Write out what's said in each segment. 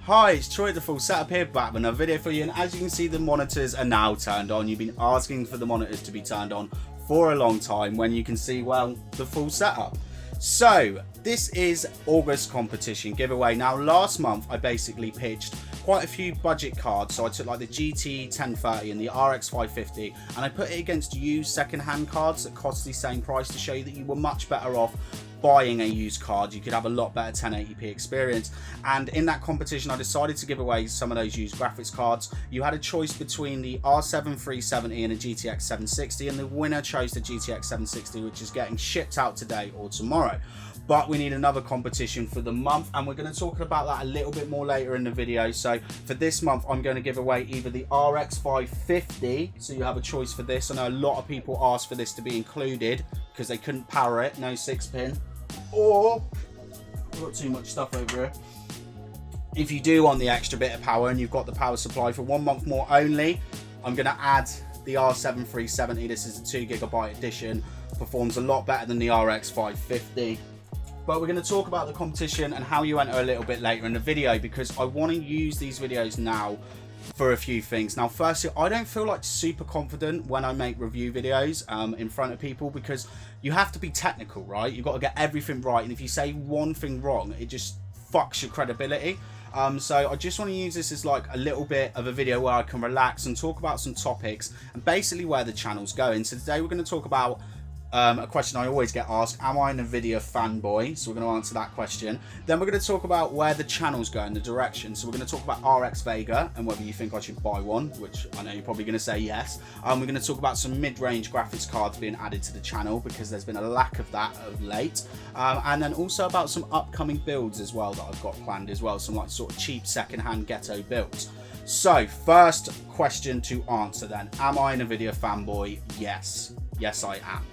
Hi, it's Troy at The Full Setup here, back with another video for you, and as you can see the monitors are now turned on. You've been asking for the monitors to be turned on for a long time when you can see, well, the full setup. So, this is August competition giveaway. Now, last month I basically pitched quite a few budget cards, so I took like the GT 1030 and the RX 550 and I put it against used second-hand cards that cost the same price to show you that you were much better off buying a used card. You could have a lot better 1080p experience, and in that competition I decided to give away some of those used graphics cards. You had a choice between the R7 370 and a GTX 760, and the winner chose the GTX 760, which is getting shipped out today or tomorrow. But we need another competition for the month, and we're going to talk about that a little bit more later in the video. So for this month I'm going to give away either the RX 550, so you have a choice for this. I know a lot of people asked for this to be included because they couldn't power it, no 6-pin, or I've got too much stuff over here. If you do want the extra bit of power and you've got the power supply for 1 month more only, I'm going to add the R7 370. This is a 2GB edition, performs a lot better than the RX 550. But we're going to talk about the competition and how you enter a little bit later in the video, because I want to use these videos now for a few things. Now, firstly, I don't feel like super confident when I make review videos in front of people, because you have to be technical, right? You've got to get everything right, and if you say one thing wrong, it just fucks your credibility. So I just want to use this as like a little bit of a video where I can relax and talk about some topics and basically where the channel's going. So today we're going to talk about a question I always get asked: am I an Nvidia fanboy? So we're going to answer that question. Then we're going to talk about where the channel's going, the direction. So we're going to talk about RX Vega and whether you think I should buy one, which I know you're probably going to say yes. We're going to talk about some mid-range graphics cards being added to the channel, because there's been a lack of that of late. And then also about some upcoming builds as well that I've got planned as well, some like sort of cheap second-hand ghetto builds. So first question to answer then: am I an Nvidia fanboy? Yes I am.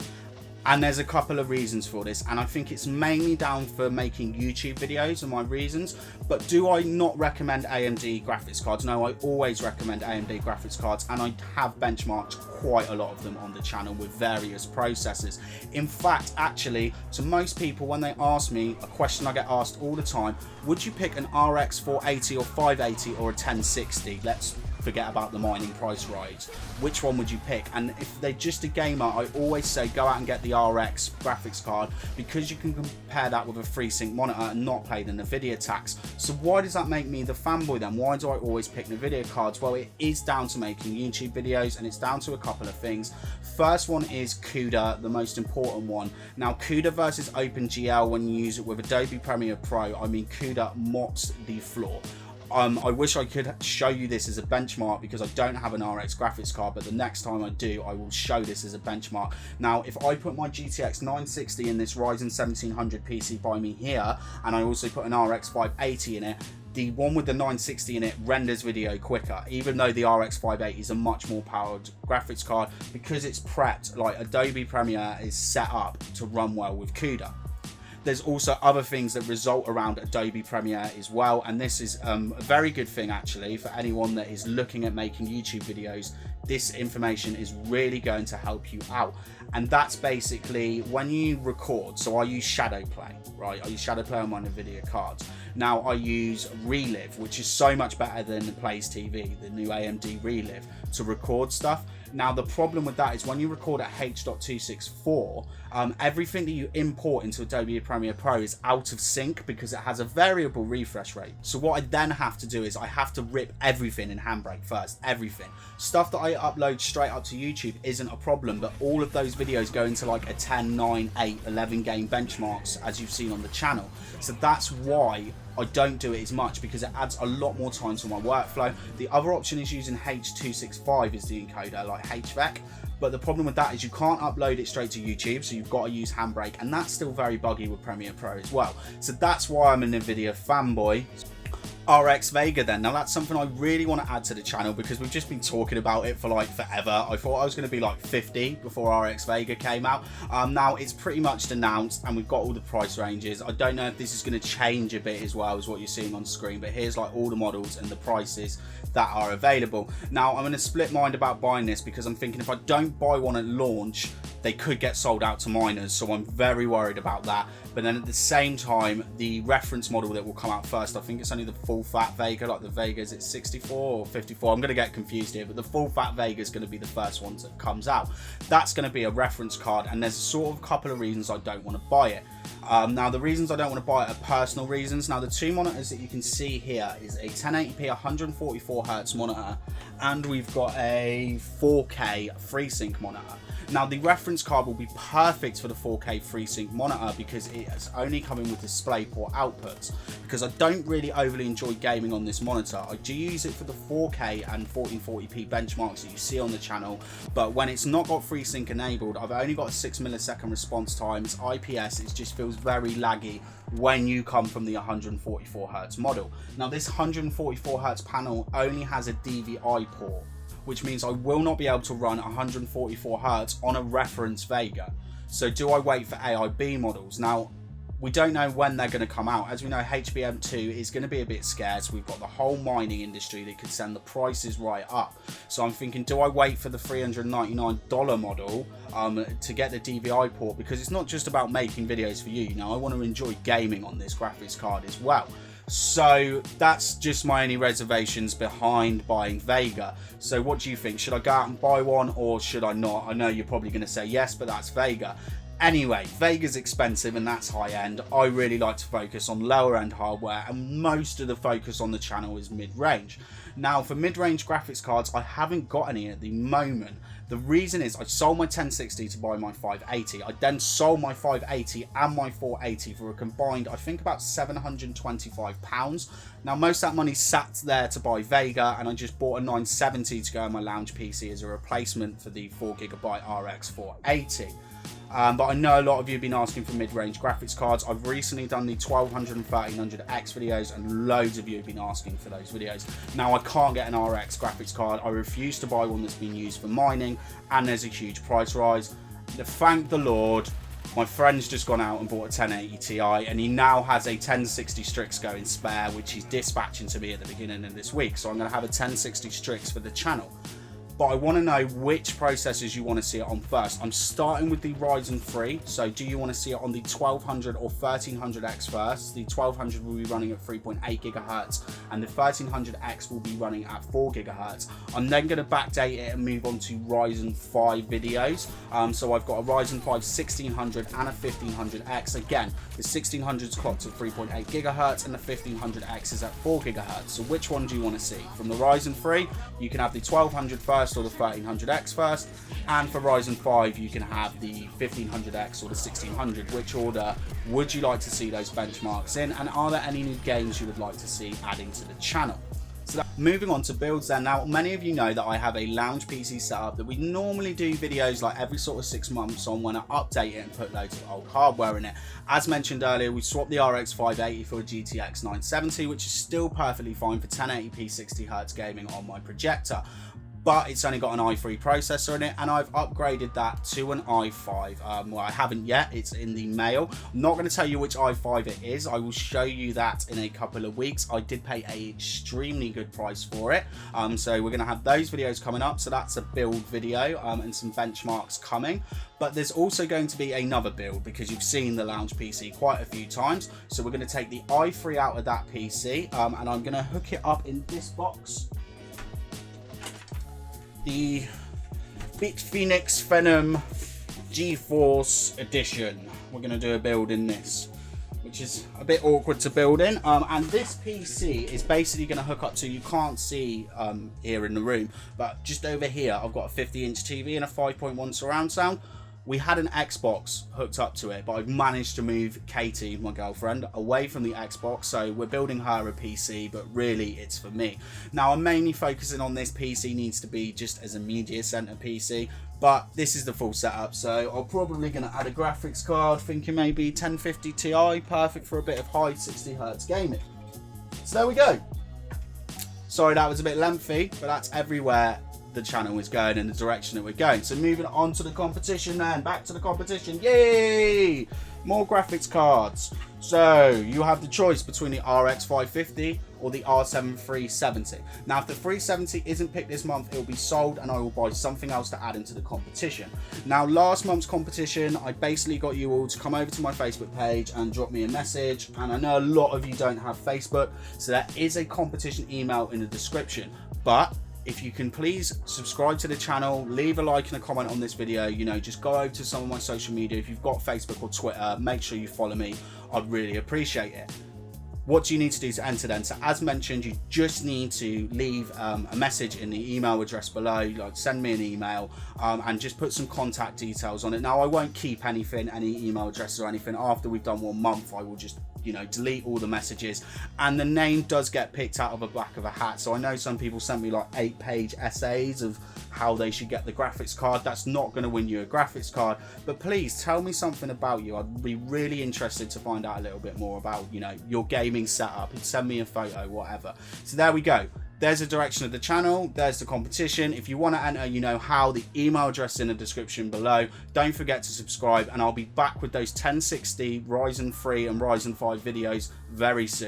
And there's a couple of reasons for this, and I think it's mainly down for making YouTube videos and my reasons. But do I not recommend AMD graphics cards? No, I always recommend AMD graphics cards, and I have benchmarked quite a lot of them on the channel with various processors. In fact, actually, to most people, when they ask me a question I get asked all the time: would you pick an RX 480 or 580 or a 1060? Let's forget about the mining price rise. Which one would you pick? And if they're just a gamer, I always say go out and get the RX graphics card, because you can compare that with a FreeSync monitor and not pay the Nvidia tax. So why does that make me the fanboy then? Why do I always pick Nvidia cards? Well, it is down to making YouTube videos, and it's down to a couple of things. First one is CUDA, the most important one. Now, CUDA versus OpenGL, when you use it with Adobe Premiere Pro, I mean, CUDA mops the floor. I wish I could show you this as a benchmark, because I don't have an RX graphics card, but the next time I do, I will show this as a benchmark. Now, if I put my GTX 960 in this Ryzen 1700 PC by me here, and I also put an RX 580 in it, the one with the 960 in it renders video quicker, even though the RX 580 is a much more powered graphics card, because it's prepped, like Adobe Premiere is set up to run well with CUDA. There's also other things that result around Adobe Premiere as well, and this is a very good thing actually for anyone that is looking at making YouTube videos. This information is really going to help you out, and that's basically when you record. So I use Shadow Play, right? I use Shadow Play on my Nvidia cards. Now I use Relive, which is so much better than the Plays TV, the new AMD Relive, to record stuff. Now the problem with that is when you record at H.264, everything that you import into Adobe Premiere Pro is out of sync because it has a variable refresh rate. So what I then have to do is I have to rip everything in Handbrake first, everything. Stuff that I upload straight up to YouTube isn't a problem, but all of those videos go into like a 10, 9, 8, 11 game benchmarks, as you've seen on the channel. So that's why I don't do it as much, because it adds a lot more time to my workflow. The other option is using H.265 as the encoder, like HVEC. But the problem with that is you can't upload it straight to YouTube, so you've got to use Handbrake, and that's still very buggy with Premiere Pro as well. So that's why I'm an Nvidia fanboy. RX Vega then. Now that's something I really want to add to the channel, because we've just been talking about it for like forever. I thought I was going to be like 50 before RX Vega came out. Now it's pretty much announced, and we've got all the price ranges. I don't know if this is going to change a bit as well as what you're seeing on screen, but here's like all the models and the prices that are available. Now I'm in a split mind about buying this, because I'm thinking if I don't buy one at launch, they could get sold out to miners, so I'm very worried about that. But then at the same time, the reference model that will come out first, I think it's only the full fat Vega, like the Vega, is it 64 or 54? I'm going to get confused here, but the full fat Vega is going to be the first one that comes out. That's going to be a reference card, and there's sort of a couple of reasons I don't want to buy it. Now, the reasons I don't want to buy it are personal reasons. Now, the two monitors that you can see here is a 1080p 144Hz monitor, and we've got a 4K FreeSync monitor. Now, the reference card will be perfect for the 4K FreeSync monitor because it's only coming with DisplayPort outputs. Because I don't really overly enjoy gaming on this monitor, I do use it for the 4K and 1440p benchmarks that you see on the channel, but when it's not got FreeSync enabled, I've only got a 6ms response time. It's IPS, it just feels very laggy when you come from the 144Hz model. Now, this 144Hz panel only has a DVI port, which means I will not be able to run 144Hz on a reference Vega. So do I wait for AIB models? Now, we don't know when they're going to come out. As we know, HBM2 is going to be a bit scarce. We've got the whole mining industry that could send the prices right up. So I'm thinking, do I wait for the $399 model to get the DVI port? Because it's not just about making videos for you. You know, I want to enjoy gaming on this graphics card as well. So that's just my only reservations behind buying Vega. So what do you think? Should I go out and buy one or should I not? I know you're probably going to say yes, but that's Vega. Anyway, Vega's expensive and that's high end. I really like to focus on lower end hardware, and most of the focus on the channel is mid-range. Now, for mid-range graphics cards, I haven't got any at the moment. The reason is I sold my 1060 to buy my 580. I then sold my 580 and my 480 for a combined, I think, about £725. Now, most of that money sat there to buy Vega, and I just bought a 970 to go on my lounge PC as a replacement for the 4GB RX 480. But I know a lot of you have been asking for mid-range graphics cards. I've recently done the 1200 and 1300X videos, and loads of you have been asking for those videos. Now, I can't get an RX graphics card. I refuse to buy one that's been used for mining, and there's a huge price rise. Thank the Lord, my friend's just gone out and bought a 1080 Ti, and he now has a 1060 Strix going spare, which he's dispatching to me at the beginning of this week. So I'm going to have a 1060 Strix for the channel. But I want to know which processors you want to see it on first. I'm starting with the Ryzen 3. So do you want to see it on the 1200 or 1300X first? The 1200 will be running at 3.8 GHz and the 1300X will be running at 4 GHz. I'm then going to backdate it and move on to Ryzen 5 videos. So I've got a Ryzen 5 1600 and a 1500X. Again, the 1600 is clocked at 3.8 GHz and the 1500X is at 4 GHz. So which one do you want to see? From the Ryzen 3, you can have the 1200 first or the 1300X first, and for Ryzen 5 you can have the 1500X or the 1600. Which order would you like to see those benchmarks in, and are there any new games you would like to see adding to the channel? So moving on to builds then. Now, many of you know that I have a lounge PC setup that we normally do videos like every sort of 6 months on, when I update it and put loads of old hardware in it. As mentioned earlier, we swapped the RX 580 for a GTX 970, which is still perfectly fine for 1080p 60Hz gaming on my projector. But it's only got an i3 processor in it, and I've upgraded that to an i5. Well, I haven't yet, it's in the mail. I'm not going to tell you which i5 it is. I will show you that in a couple of weeks. I did pay an extremely good price for it. So we're going to have those videos coming up. So that's a build video and some benchmarks coming. But there's also going to be another build, because you've seen the lounge PC quite a few times. So we're going to take the i3 out of that PC, and I'm going to hook it up in this box. The Bitfinex Phenom GeForce Edition. We're going to do a build in this, which is a bit awkward to build in. And this PC is basically going to hook up to, you can't see here in the room, but just over here I've got a 50-inch TV and a 5.1 surround sound. We had an Xbox hooked up to it, but I've managed to move Katie, my girlfriend, away from the Xbox, so we're building her a PC, but really it's for me. Now, I'm mainly focusing on this PC needs to be just as a media center PC, but this is the full setup, so I'm probably going to add a graphics card, thinking maybe 1050 Ti, perfect for a bit of high 60Hz gaming. So there we go. Sorry that was a bit lengthy, but that's everywhere the channel is going, in the direction that we're going. So moving on to the competition then, back to the competition, yay! More graphics cards. So you have the choice between the RX 550 or the R7 370. Now, if the 370 isn't picked this month, it will be sold and I will buy something else to add into the competition. Now, last month's competition, I basically got you all to come over to my Facebook page and drop me a message, and I know a lot of you don't have Facebook, so there is a competition email in the description. But if you can please subscribe to the channel, leave a like and a comment on this video, you know, just go over to some of my social media. If you've got Facebook or Twitter, make sure you follow me. I'd really appreciate it. What do you need to do to enter then? So as mentioned, you just need to leave a message in the email address below, like send me an email, and just put some contact details on it. Now, I won't keep anything, any email addresses or anything. After we've done 1 month, I will just, you know, delete all the messages, and the name does get picked out of the back of a hat. So I know some people sent me like 8-page essays of how they should get the graphics card. That's not going to win you a graphics card, but please tell me something about you. I'd be really interested to find out a little bit more about, you know, your gaming setup, and send me a photo, whatever. So there we go. There's a direction of the channel, there's the competition. If you want to enter, you know how, the email address in the description below. Don't forget to subscribe, and I'll be back with those 1060 Ryzen 3 and Ryzen 5 videos very soon.